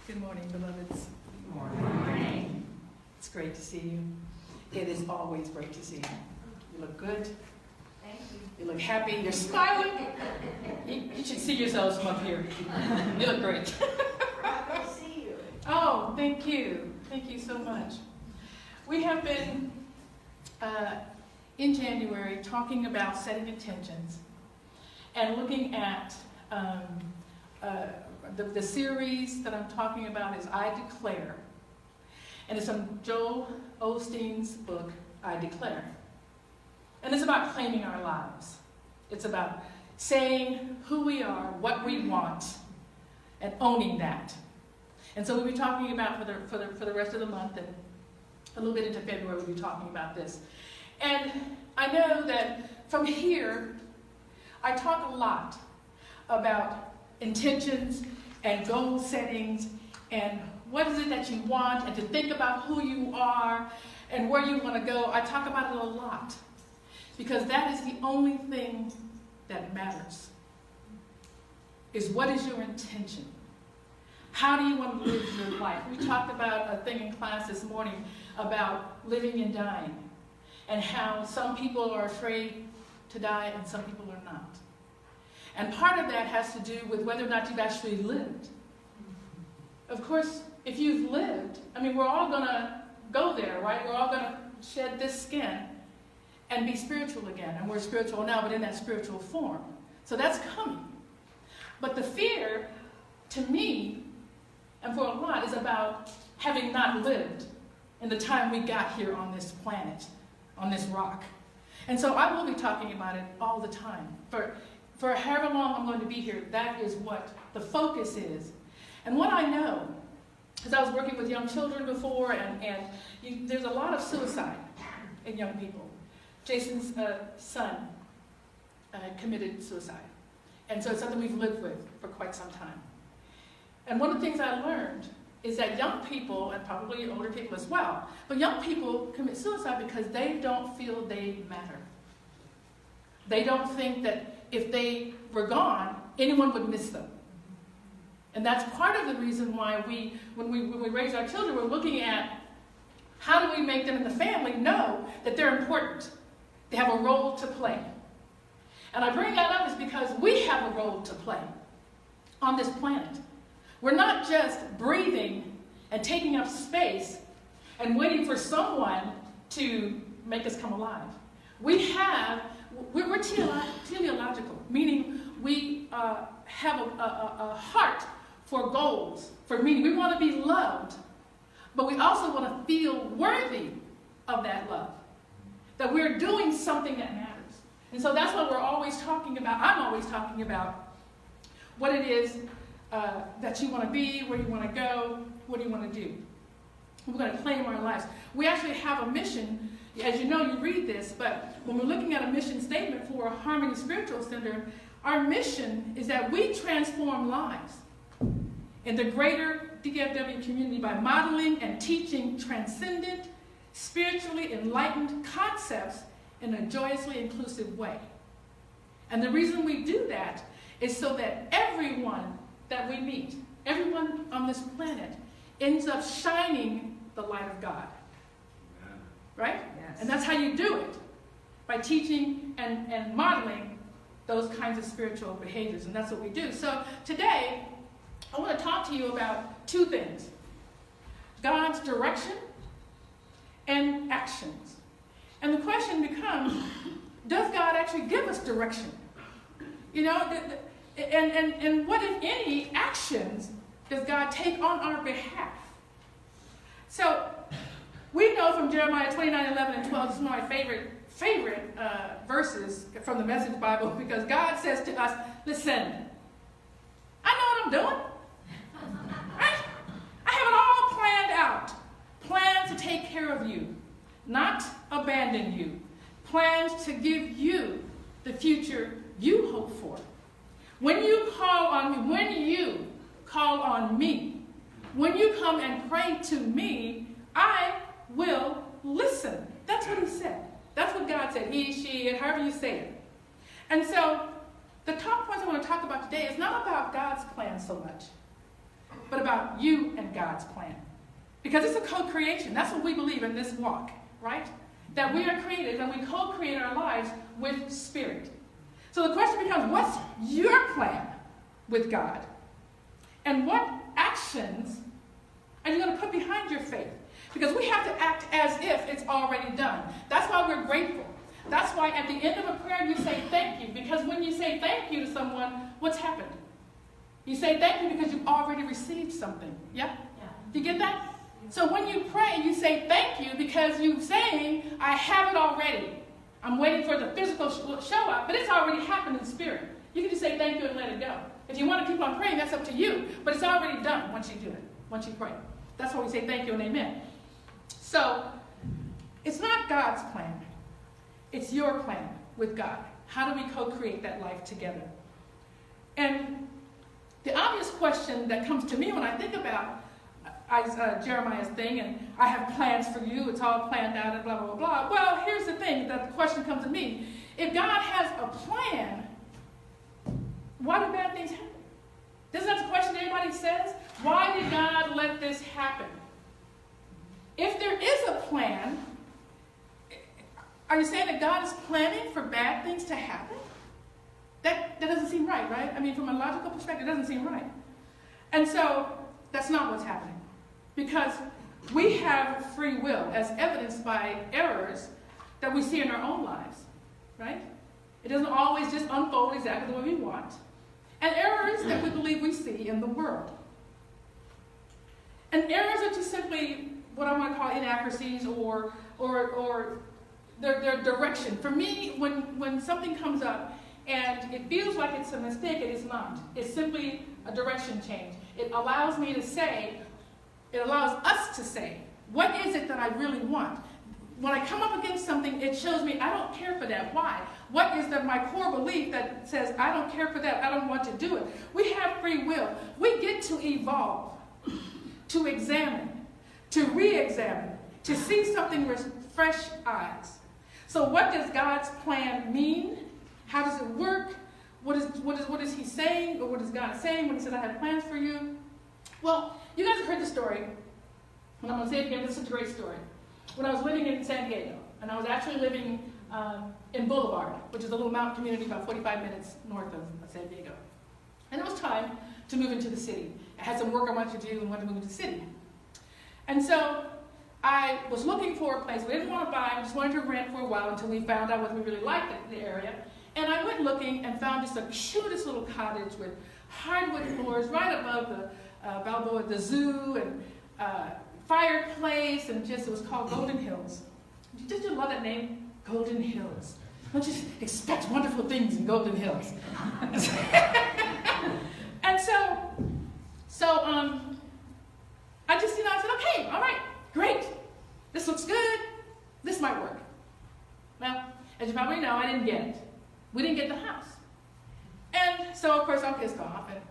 Good morning, beloveds. Good morning. It's great to see you. It is always great to see you. You look good. Thank you. You look happy. You're smiling. You should see yourselves from up here. You look great. Glad to see you. Oh, thank you. Thank you so much. We have been, in January, talking about setting intentions and looking at the series that I'm talking about is I Declare. And it's from Joel Osteen's book, I Declare. And it's about claiming our lives. It's about saying who we are, what we want, and owning that. And so we'll be talking about for the rest of the month, and a little bit into February we'll be talking about this. And I know that from here, I talk a lot about intentions and goal settings and what is it that you want, and to think about who you are and where you want to go. I talk about it a lot because that is the only thing that matters, is what is your intention? How do you want to live your life? We talked about a thing in class this morning about living and dying, and how some people are afraid to die and some people are not. And part of that has to do with whether or not you've actually lived. Of course, if you've lived, I mean, we're all going to go there, right? We're all going to shed this skin and be spiritual again. And we're spiritual now, but in that spiritual form. So that's coming. But the fear, to me, and for a lot, is about having not lived in the time we got here on this planet, on this rock. And so I will be talking about it all the time. For however long I'm going to be here, that is what the focus is. And what I know, because I was working with young children before, and there's a lot of suicide in young people. Jason's son committed suicide. And so it's something we've lived with for quite some time. And one of the things I learned is that young people, and probably older people as well, but young people commit suicide because they don't feel they matter. They don't think that if they were gone, anyone would miss them. And that's part of the reason why when we raise our children, we're looking at how do we make them in the family know that they're important. They have a role to play. And I bring that up is because we have a role to play on this planet. We're not just breathing and taking up space and waiting for someone to make us come alive. We're teleological, meaning we have a heart for goals, for meaning. We want to be loved, but we also want to feel worthy of that love, that we're doing something that matters. And so that's what we're always talking about. I'm always talking about what it is that you want to be, where you want to go, what do you want to do. We're going to claim our lives. We actually have a mission. As you know, you read this, but when we're looking at a mission statement for Harmony Spiritual Center, our mission is that we transform lives in the greater DFW community by modeling and teaching transcendent, spiritually enlightened concepts in a joyously inclusive way. And the reason we do that is so that everyone that we meet, everyone on this planet, ends up shining the light of God. Amen. Right? Yes. And that's how you do it, by teaching and modeling those kinds of spiritual behaviors. And that's what we do. So today, I want to talk to you about two things: God's direction and actions. And the question becomes, does God actually give us direction? You know, and what, if any, actions does God take on our behalf? So we know from Jeremiah 29:11 and 12, this is one of my favorite verses from the Message Bible, because God says to us, listen, I know what I'm doing. Right? I have it all planned out. Plans to take care of you, not abandon you. Plans to give you the future you hope for. When you call on me, when you come and pray to me, I will listen. That's what he said. That's what God said. He, she, and however you say it. And so the top points I want to talk about today is not about God's plan so much. but about you and God's plan. Because it's a co-creation. That's what we believe in this walk, right? That we are created and we co-create our lives with Spirit. So the question becomes, what's your plan with God? And what actions are you going to put behind your faith? Because we have to act as if it's already done. That's why we're grateful. That's why at the end of a prayer you say thank you. Because when you say thank you to someone, what's happened? You say thank you because you've already received something. Yeah? You get that? So when you pray, you say thank you because you're saying, I have it already. I'm waiting for the physical show up, but it's already happened in spirit. You can just say thank you and let it go. If you want to keep on praying, that's up to you. But it's already done once you do it, once you pray. That's why we say thank you and amen. So it's not God's plan. It's your plan with God. How do we co-create that life together? And the obvious question that comes to me when I think about Jeremiah's thing, and I have plans for you, it's all planned out and blah, blah, blah. Well, here's the thing, that the question comes to me. If God has a plan, why do bad things happen? Isn't that the question everybody says? Why did God let this happen? If there is a plan, are you saying that God is planning for bad things to happen? That doesn't seem right, right? I mean, from a logical perspective, it doesn't seem right. And so, that's not what's happening. Because we have free will, as evidenced by errors that we see in our own lives, right? It doesn't always just unfold exactly the way we want. And errors that we believe we see in the world. And errors are just simply what I want to call inaccuracies or their direction. For me, when something comes up and it feels like it's a mistake, it is not. It's simply a direction change. It allows me to say, it allows us to say, what is it that I really want? When I come up against something, it shows me I don't care for that. Why? What is my core belief that says I don't care for that, I don't want to do it? We have free will. We get to evolve, to examine, to re-examine, to see something with fresh eyes. So what does God's plan mean? How does it work? What is he saying, or what is God saying when he says, I have plans for you? Well, you guys have heard the story, and I'm going to say it again, this is a great story. When I was living in San Diego, and I was actually living in Boulevard, which is a little mountain community about 45 minutes north of San Diego. And it was time to move into the city. I had some work I wanted to do and wanted to move into the city. And so I was looking for a place. We didn't want to buy, we just wanted to rent for a while until we found out whether we really liked the area. And I went looking and found just the cutest little cottage with hardwood floors right above the Balboa, the zoo, and fireplace, and just, it was called Golden Hills. Did you love that name? Golden Hills. Don't you expect wonderful things in Golden Hills? And so I just, I said, okay, all right, great. This looks good. This might work. Well, as you probably know, I didn't get it. We didn't get the house. And so, of course, I'm pissed off. And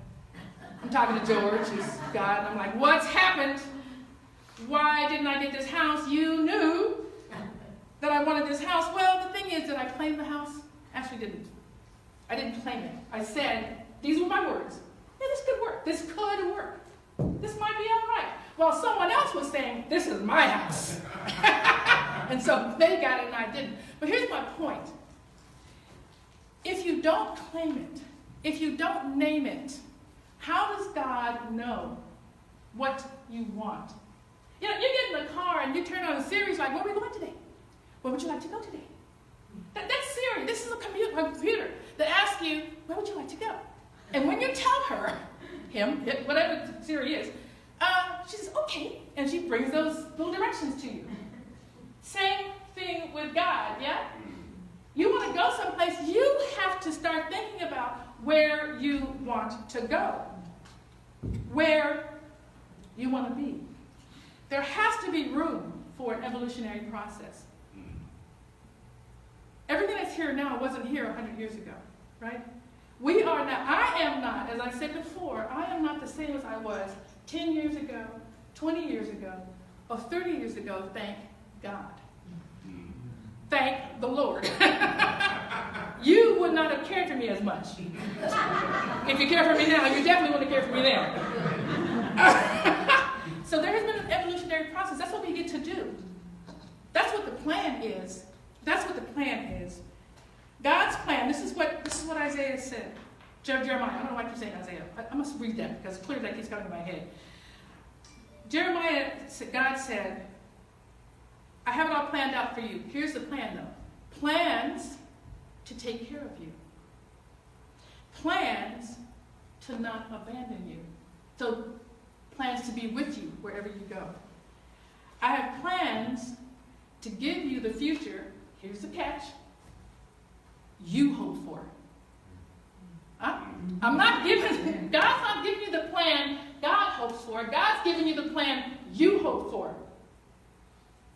I'm talking to George, who's God, and I'm like, what's happened? Why didn't I get this house? You knew that I wanted this house. Well, the thing is that I claimed the house. Actually didn't. I didn't claim it. I said, these were my words. Yeah, this could work. This could work. This might be all right. Well, someone else was saying, this is my house. And so they got it and I didn't. But here's my point. If you don't claim it, if you don't name it, how does God know what you want? You get in the car and you turn on a series like, where are we going today? Where would you like to go today? That's Siri. This is a computer that asks you, where would you like to go? And when you tell her, whatever Siri is, she says, okay. And she brings those little directions to you. Same thing with God, yeah? You want to go someplace, you have to start thinking about where you want to go. Where you want to be. There has to be room for an evolutionary process. Everything that's here now wasn't here 100 years ago, right? We are now, I am not, as I said before, I am not the same as I was 10 years ago, 20 years ago, or 30 years ago, thank God. Thank the Lord. You would not have cared for me as much. If you care for me now, you definitely wouldn't care for me then. Jeremiah, I don't know why I keep saying Isaiah. I must read that because clearly that keeps coming to my head. Jeremiah, God said, I have it all planned out for you. Here's the plan, though. Plans to take care of you. Plans to not abandon you. So, plans to be with you wherever you go. I have plans to give you the future. Here's the catch. You hope for. I'm not giving, God's not giving you the plan God hopes for. God's giving you the plan you hope for.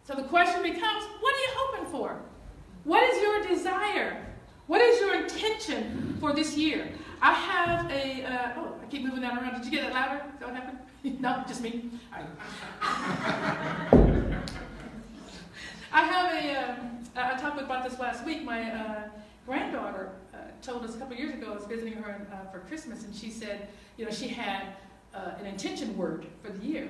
So the question becomes, what are you hoping for? What is your desire? What is your intention for this year? I have I keep moving that around. Did you get that louder? Is that what happened? No, just me. All right. I have I talked about this last week. My granddaughter told us a couple years ago, I was visiting her for Christmas, and she said, she had an intention word for the year.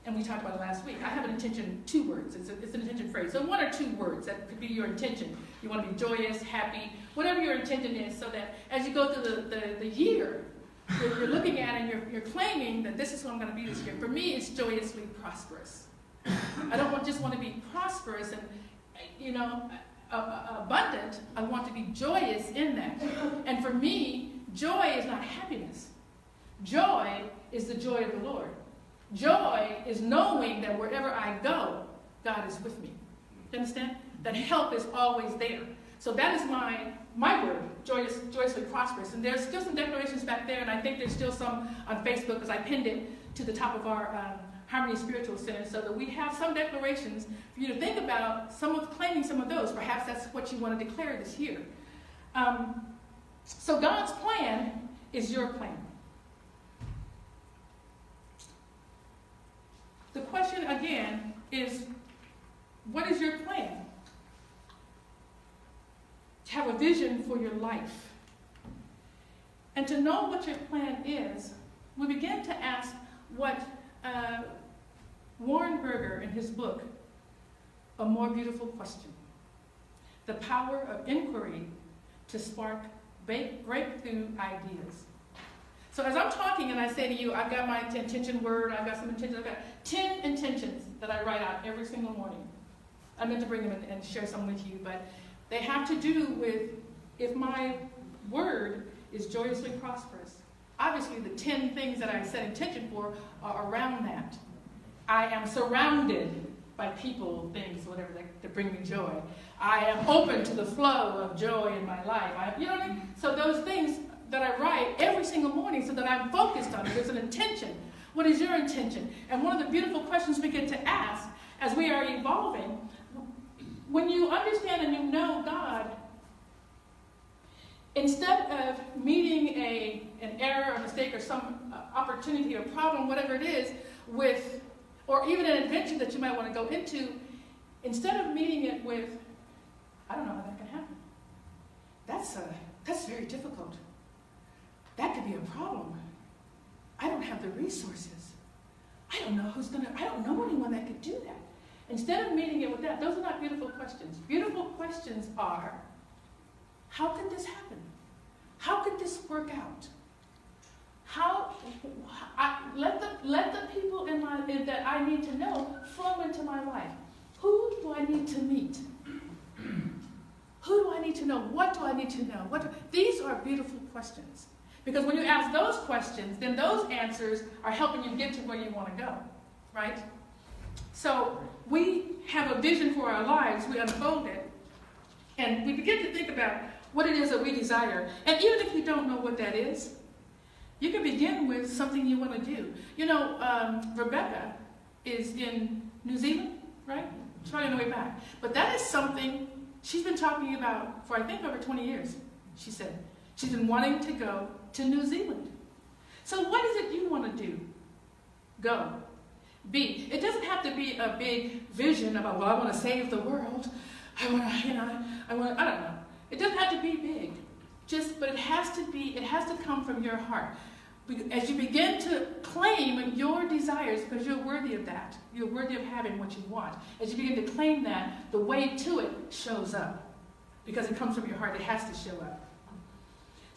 And we talked about it last week. I have an intention, 2 words. It's an intention phrase. So 1 or 2 words, that could be your intention. You want to be joyous, happy, whatever your intention is, so that as you go through the year, you're looking at it and you're claiming that this is what I'm going to be this year. For me, it's joyously prosperous. I don't just want to be prosperous and, abundant. I want to be joyous in that. And for me, joy is not happiness. Joy is the joy of the Lord. Joy is knowing that wherever I go, God is with me. You understand? That help is always there. So that is my word, joyously prosperous. And there's still some declarations back there, and I think there's still some on Facebook because I pinned it to the top of our Harmony Spiritual Center, so that we have some declarations for you to think about, claiming some of those. Perhaps that's what you want to declare this year. So God's plan is your plan. The question again is, what is your plan? To have a vision for your life. And to know what your plan is, we begin to ask what Warren Berger in his book, A More Beautiful Question. The power of inquiry to spark breakthrough ideas. So as I'm talking and I say to you, I've got my intention word, I've got some intentions, I've got 10 intentions that I write out every single morning. I meant to bring them and share some with you, but they have to do with, if my word is joyously prosperous, obviously the 10 things that I set intention for are around that. I am surrounded by people, things, whatever, that bring me joy. I am open to the flow of joy in my life. You know what I mean? So those things that I write every single morning so that I'm focused on it. There's an intention. What is your intention? And one of the beautiful questions we get to ask as we are evolving, when you understand and you know God, instead of meeting an error, a mistake, or some opportunity or problem, whatever it is, with, or even an adventure that you might want to go into, instead of meeting it with, I don't know how that can happen. That's very difficult. That could be a problem. I don't have the resources. I don't know anyone that could do that. Instead of meeting it with that, those are not beautiful questions. Beautiful questions are, how could this happen? How could this work out? Let the people that I need to know flow into my life. Who do I need to meet? Who do I need to know? What do I need to know? These are beautiful questions. Because when you ask those questions, then those answers are helping you get to where you want to go, right? So we have a vision for our lives, we unfold it, and we begin to think about what it is that we desire. And even if you don't know what that is, you can begin with something you want to do. Rebecca is in New Zealand, right? She's probably on the way back. But that is something she's been talking about for, I think, over 20 years, she said. She's been wanting to go to New Zealand. So what is it you want to do? Go. Be. It doesn't have to be a big vision about, well, I want to save the world. I don't know. It doesn't have to be big. But it has to come from your heart. As you begin to claim your desires, because you're worthy of that. You're worthy of having what you want. As you begin to claim that, the way to it shows up. Because it comes from your heart. It has to show up.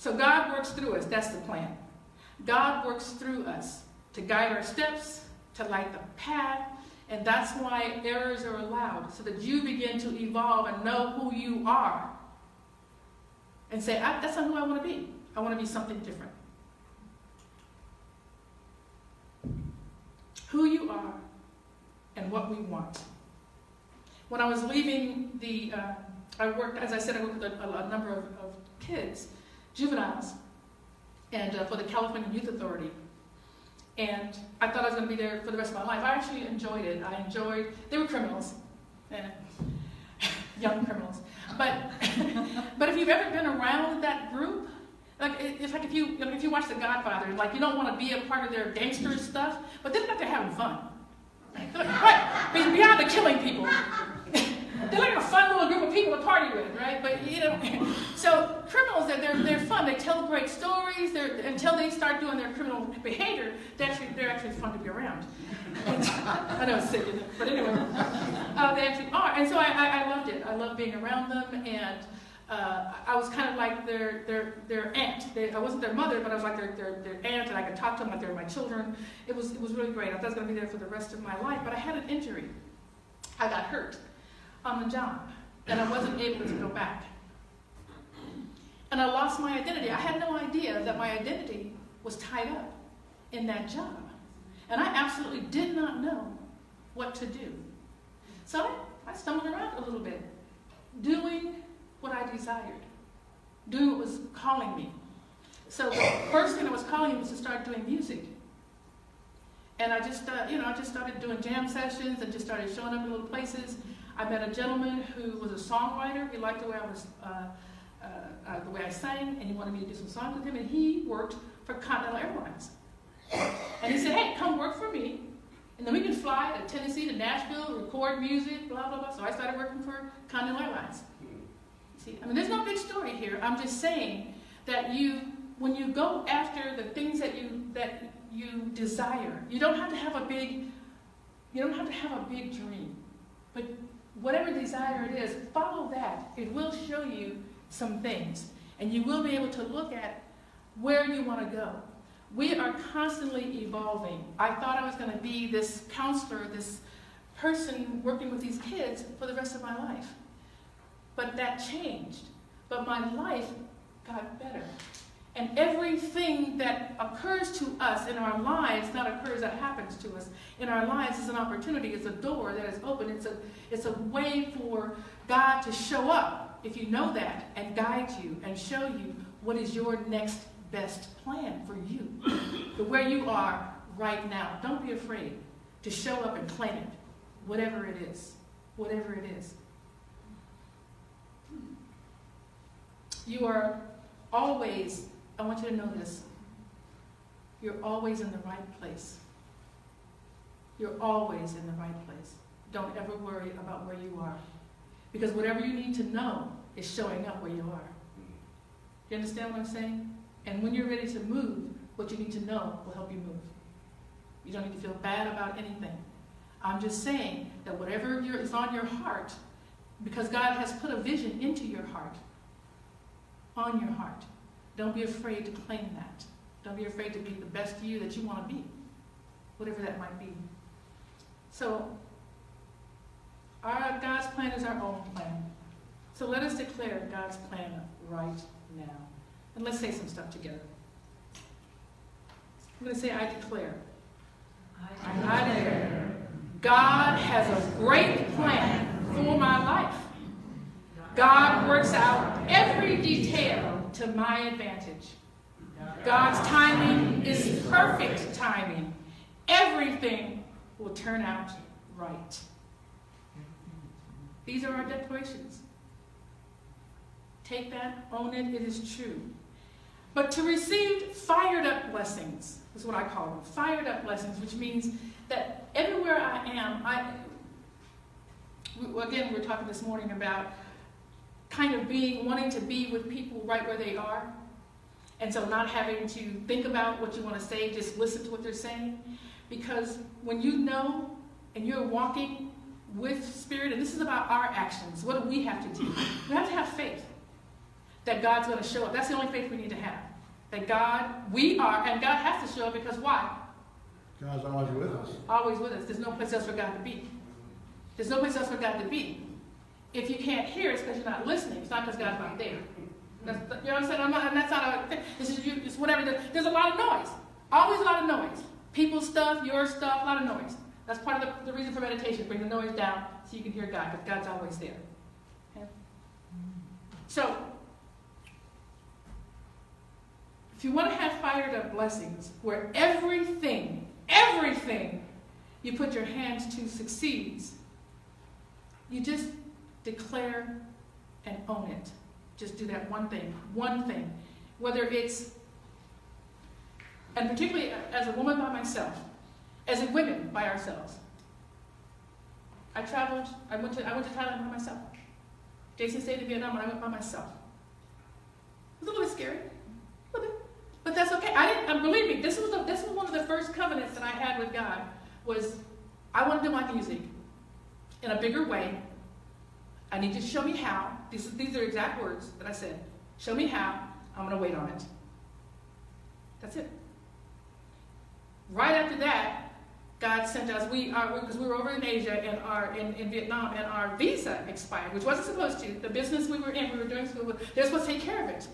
So God works through us. That's the plan. God works through us to guide our steps, to light the path, and that's why errors are allowed, so that you begin to evolve and know who you are. And say, that's not who I want to be. I want to be something different. Who you are and what we want. When I was leaving I worked with a number of kids, juveniles, and for the California Youth Authority. And I thought I was going to be there for the rest of my life. I actually enjoyed it. They were criminals, young criminals. But if you've ever been around that group, it's like if you watch The Godfather, you don't want to be a part of their gangster stuff, but they're having fun. Right? Beyond the killing people. They're like a fun little group of people to party with, right? But so criminals, they're fun. They tell great stories. Until they start doing their criminal behavior, they're actually fun to be around. I know it's sick, isn't it? But anyway, they actually are. And so I loved it. I loved being around them, and I was kind of like their aunt. I wasn't their mother, but I was like their aunt, and I could talk to them like they were my children. It was really great. I thought I was going to be there for the rest of my life, but I had an injury. I got hurt on the job, and I wasn't able to go back. And I lost my identity. I had no idea that my identity was tied up in that job. And I absolutely did not know what to do. So I stumbled around a little bit, doing what I desired, doing what was calling me. So the first thing that was calling me was to start doing music. And I just started doing jam sessions and just started showing up in little places. I met a gentleman who was a songwriter. He liked the way the way I sang, and he wanted me to do some songs with him. And he worked for Continental Airlines. And he said, "Hey, come work for me, and then we can fly to Tennessee, to Nashville, record music, blah blah blah." So I started working for Continental Airlines. See, there's no big story here. I'm just saying that when you go after the things that you desire, you don't have to have a big dream, but whatever desire it is, follow that. It will show you some things, and you will be able to look at where you want to go. We are constantly evolving. I thought I was going to be this counselor, this person working with these kids for the rest of my life. But that changed. But my life got better. And everything that occurs to us in our lives, not occurs that happens to us in our lives, is an opportunity. It's a door that is open. It's a way for God to show up, if you know that, and guide you and show you what is your next best plan for you, for where you are right now. Don't be afraid to show up and claim it, whatever it is. Whatever it is. You are always, I want you to know this, you're always in the right place. You're always in the right place. Don't ever worry about where you are, because whatever you need to know is showing up where you are. You understand what I'm saying? And when you're ready to move, what you need to know will help you move. You don't need to feel bad about anything. I'm just saying that whatever is on your heart, because God has put a vision into your heart, on your heart, don't be afraid to claim that. Don't be afraid to be the best you that you want to be, whatever that might be. So, God's plan is our own plan. So let us declare God's plan right now. And let's say some stuff together. I'm going to say, I declare. I declare. God has a great plan for my life. God works out every detail to my advantage. God's timing is perfect timing. Everything will turn out right. These are our declarations. Take that, own it, it is true. But to receive fired up blessings is what I call them. Fired up blessings, which means that everywhere I am, again, we were talking this morning about kind of wanting to be with people right where they are. And so not having to think about what you want to say, just listen to what they're saying. Because when you know and you're walking with Spirit, and this is about our actions, what do we have to do? We have to have faith. that God's going to show up. That's the only faith we need to have. That we are, and God has to show up because why? God's always with us. Always with us. There's no place else for God to be. There's no place else for God to be. If you can't hear, it's because you're not listening. It's not because God's not there. You know what I'm saying? That's not a, this is you, it's whatever. There's a lot of noise. Always a lot of noise. People's stuff, your stuff, a lot of noise. That's part of the reason for meditation. Bring the noise down so you can hear God, because God's always there. Okay? So, if you want to have fired up blessings where everything you put your hands to succeeds, you just declare and own it. Just do that one thing. Whether it's, and particularly as a woman by myself, as a women by ourselves. I traveled, I went to Thailand by myself. Jason stayed in Vietnam and I went by myself. It was a little bit scary. A little bit. But that's okay. Believe me, this was one of the first covenants that I had with God, was I want to do my music in a bigger way. I need you to show me how. These are exact words that I said. Show me how. I'm going to wait on it. That's it. Right after that, God sent us, because we were over in Asia and in Vietnam, and our visa expired, which wasn't supposed to. The business we were in, we were doing school, they're supposed to take care of it.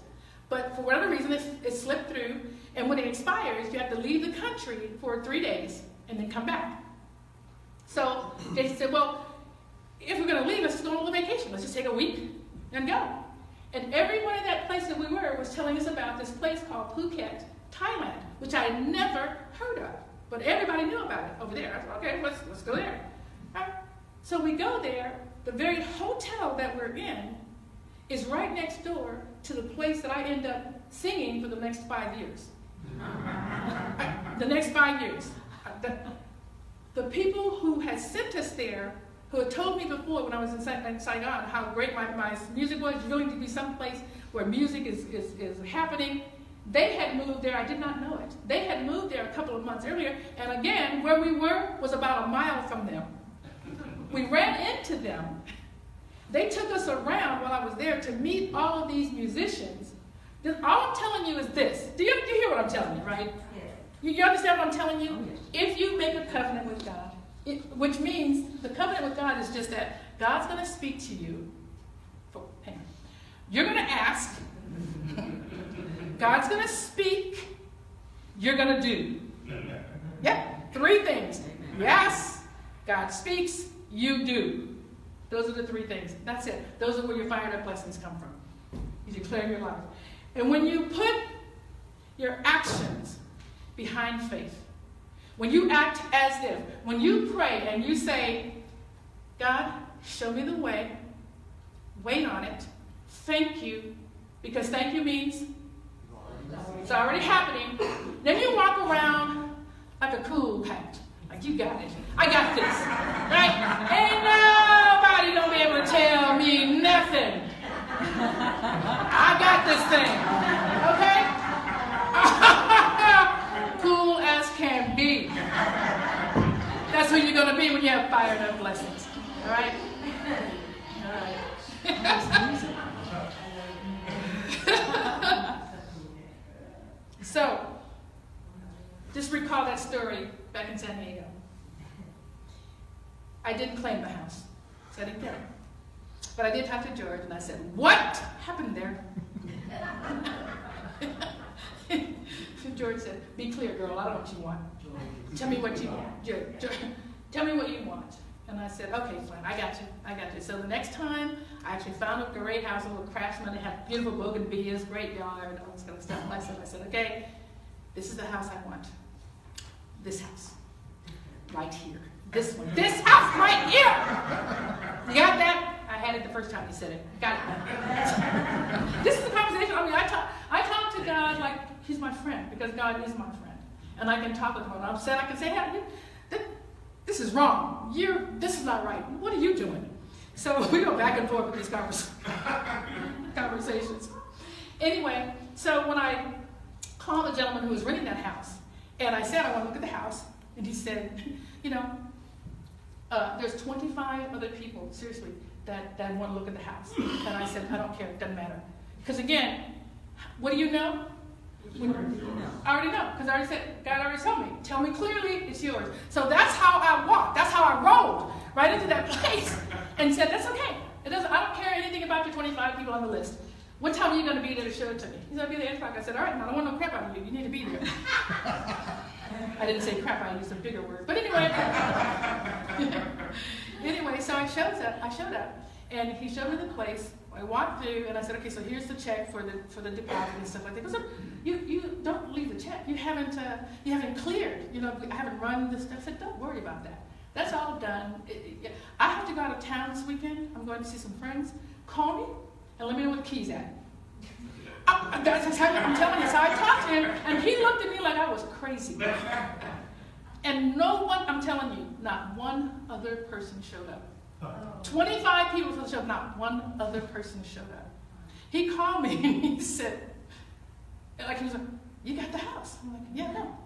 But for whatever reason, it slipped through, and when it expires, you have to leave the country for 3 days and then come back. So Jason said, well, if we're going to leave, let's just go on a little vacation. Let's just take a week and go. And everyone at that place that we were was telling us about this place called Phuket, Thailand, which I had never heard of. But everybody knew about it over there. I thought, okay, let's go there. Right? So we go there. The very hotel that we're in is right next door to the place that I end up singing for the next 5 years. The next 5 years. The people who had sent us there, who had told me before when I was in Saigon how great my music was, going to be someplace where music is happening, they had moved there. I did not know it. They had moved there a couple of months earlier, and again, where we were was about a mile from them. We ran into them. They took us around while I was there to meet all of these musicians. All I'm telling you is this. Do you hear what I'm telling you, right? Yes. You understand what I'm telling you? If you make a covenant with God, which means the covenant with God is just that God's going to speak to you. Hang on. You're going to ask. God's going to speak. You're going to do. Yep. 3 things. You ask. God speaks. You do. Those are the 3 things. That's it. Those are where your fired up blessings come from. You declare your life. And when you put your actions behind faith, when you act as if, when you pray and you say, God, show me the way, wait on it, thank you, because thank you means it's already happening. Then you walk around like a cool cat. Like, you got it. I got this. Right? Ain't nobody gonna be able to tell me nothing. I got this thing. Okay? Cool as can be. That's who you're gonna be when you have fired up blessings. All right? All right. So, just recall that story back in San Diego. I didn't claim the house, so I didn't get it. But I did talk to George, and I said, what happened there? George said, be clear, girl, I don't know what you want. Tell me what you want. Tell me what you want. And I said, okay, fine, I got you. So the next time, I actually found a great house, a little craftsman. They have beautiful bougainvilleas, great yard, all this kind of stuff. And I said, okay, this is the house I want. This house. Right here. This one. This house right here! You got that? I had it the first time you said it. Got it. This is the conversation. I mean, I talk to God like he's my friend, because God is my friend. And I can talk with him. When I'm upset, I can say, hey, this is wrong. This is not right. What are you doing? So we go back and forth with these conversations. Anyway, so when I called the gentleman who was renting that house, and I said, I want to look at the house, and he said, there's 25 other people, seriously, that want to look at the house. And I said, I don't care, it doesn't matter. Because again, what do you know? I already know, because I already said, God already told me. Tell me clearly, it's yours. So that's how I walked. That's how I rolled right into that place and said, that's okay. I don't care anything about your 25 people on the list. What time are you going to be there to show it to me? He's going to be there at 8 o'clock. I said, all right, I don't want no crap out of you. You need to be there. I didn't say crap. I used a bigger word. But anyway. Anyway, so I showed up. And he showed me the place. I walked through, and I said, okay, so here's the check for the deposit and stuff like that. He goes, you don't leave the check. You haven't cleared. I haven't run this stuff. I said, don't worry about that. That's all done. I have to go out of town this weekend. I'm going to see some friends. Call me and let me know where the key's at. I'm telling you. So I talked to him, and he looked at me like I was crazy. And no one, I'm telling you, not one other person showed up. 25 people showed up, not one other person showed up. He called me and he said, he was like, you got the house. I'm like, yeah, no.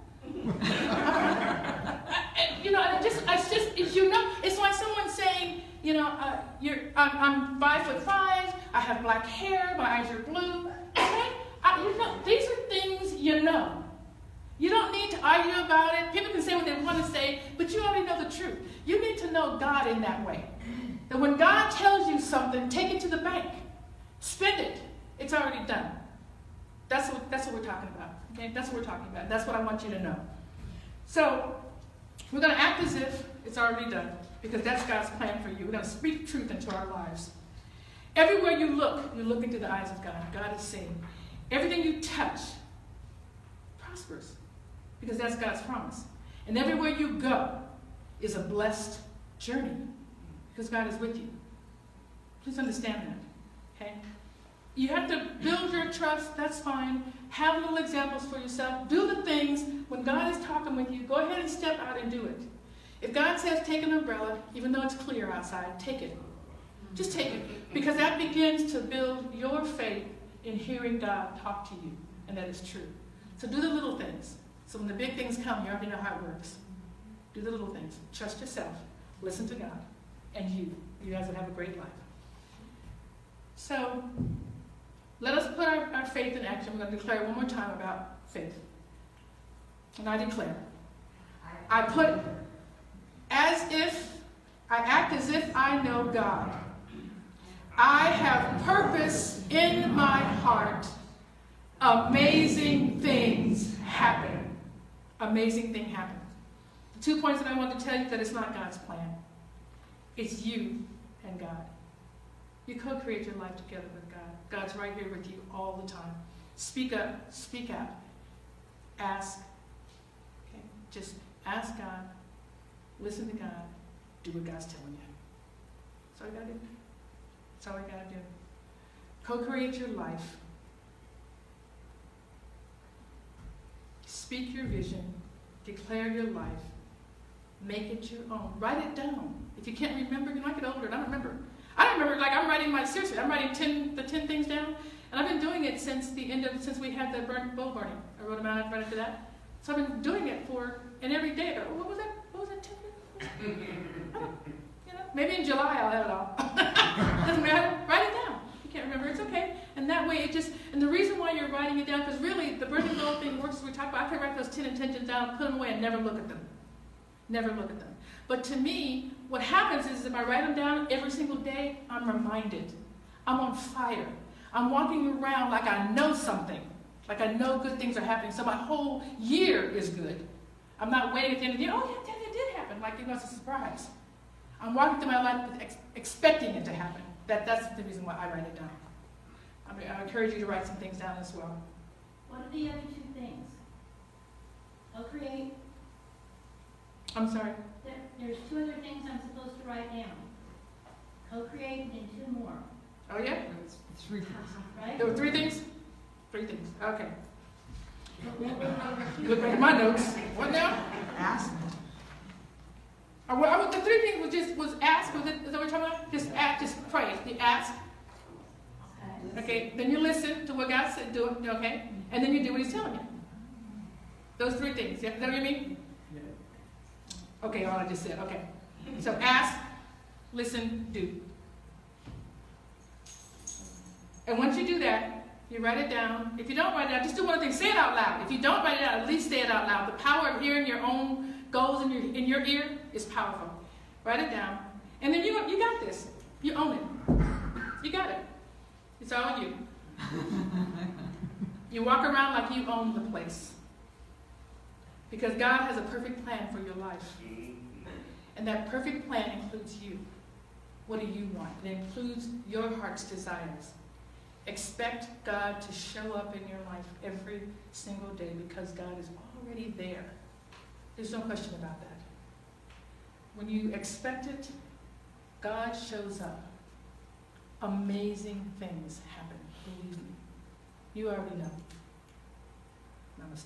It's like someone saying, I'm 5'5", I have black hair, my eyes are blue. Okay? These are things you know. You don't need to argue about it. People can say what they want to say, but you already know the truth. You need to know God in that way. That when God tells you something, take it to the bank. Spend it. It's already done. That's what we're talking about. Okay? That's what we're talking about. That's what I want you to know. So, we're going to act as if it's already done, because that's God's plan for you. We're going to speak truth into our lives. Everywhere you look into the eyes of God. God is saying, everything you touch prospers, because that's God's promise. And everywhere you go is a blessed journey, because God is with you. Please understand that. Okay? You have to build your trust. That's fine. Have little examples for yourself. Do the things when God is talking with you. Go ahead and step out and do it. If God says take an umbrella, even though it's clear outside, take it. Just take it. Because that begins to build your faith in hearing God talk to you. And that is true. So do the little things. So when the big things come, you already know how it works. Do the little things. Trust yourself. Listen to God. And you guys will have a great life. So let us put our faith in action. We're going to declare one more time about faith. And I declare. I act as if I know God. I have purpose in my heart. Amazing things happen. Amazing thing happen. The 2 points that I want to tell you, that it's not God's plan. It's you and God. You co-create your life together with God. God's right here with you all the time. Speak up. Speak out. Ask. Okay? Just ask God. Listen to God. Do what God's telling you. That's all you got to do. That's all you got to do. Co-create your life. Speak your vision. Declare your life. Make it your own. Write it down. If you can't remember, you might get older. And I don't remember. I'm writing the 10 things down. And I've been doing it since we had the bowl burning. I wrote them out right after that. So I've been doing it and every day I go, what was that 10 minutes? Maybe in July I'll have it all. Doesn't matter. Write it down. You can't remember, it's okay. And that way and the reason why you're writing it down, because really the burning goal thing works as we talked about. I could write those 10 intentions down, put them away, and never look at them. Never look at them. But to me, what happens is if I write them down every single day, I'm reminded. I'm on fire. I'm walking around like I know something. Like I know good things are happening. So my whole year is good. I'm not waiting at the end of the year, oh yeah, it did happen. Like it's a surprise. I'm walking through my life expecting it to happen. That's the reason why I write it down. I encourage you to write some things down as well. What are the other 2 things? Co-create. I'm sorry? There's 2 other things I'm supposed to write down. Co-create and 2 more. Oh yeah? It's 3 things. Right? There were 3 things? 3 things. Okay. Look at my notes. What now? Ask. The 3 things was ask. Is that what we're talking about? Just ask. Just pray. You ask. Okay. Then you listen to what God said. Do it. Okay. And then you do what He's telling you. Those 3 things. Yeah. Is that what you mean? Yeah. Okay. All I just said. Okay. So ask, listen, do. And once you do that, You write it down. If you don't write it down, just do one thing. Say it out loud. If you don't write it out, at least say it out loud. The power of hearing your own goals in your ear is powerful. Write it down. And then you got this. You own it. You got it. It's all you. You walk around like you own the place. Because God has a perfect plan for your life. And that perfect plan includes you. What do you want? It includes your heart's desires. Expect God to show up in your life every single day because God is already there. There's no question about that. When you expect it, God shows up. Amazing things happen. Believe me. You already know. Namaste.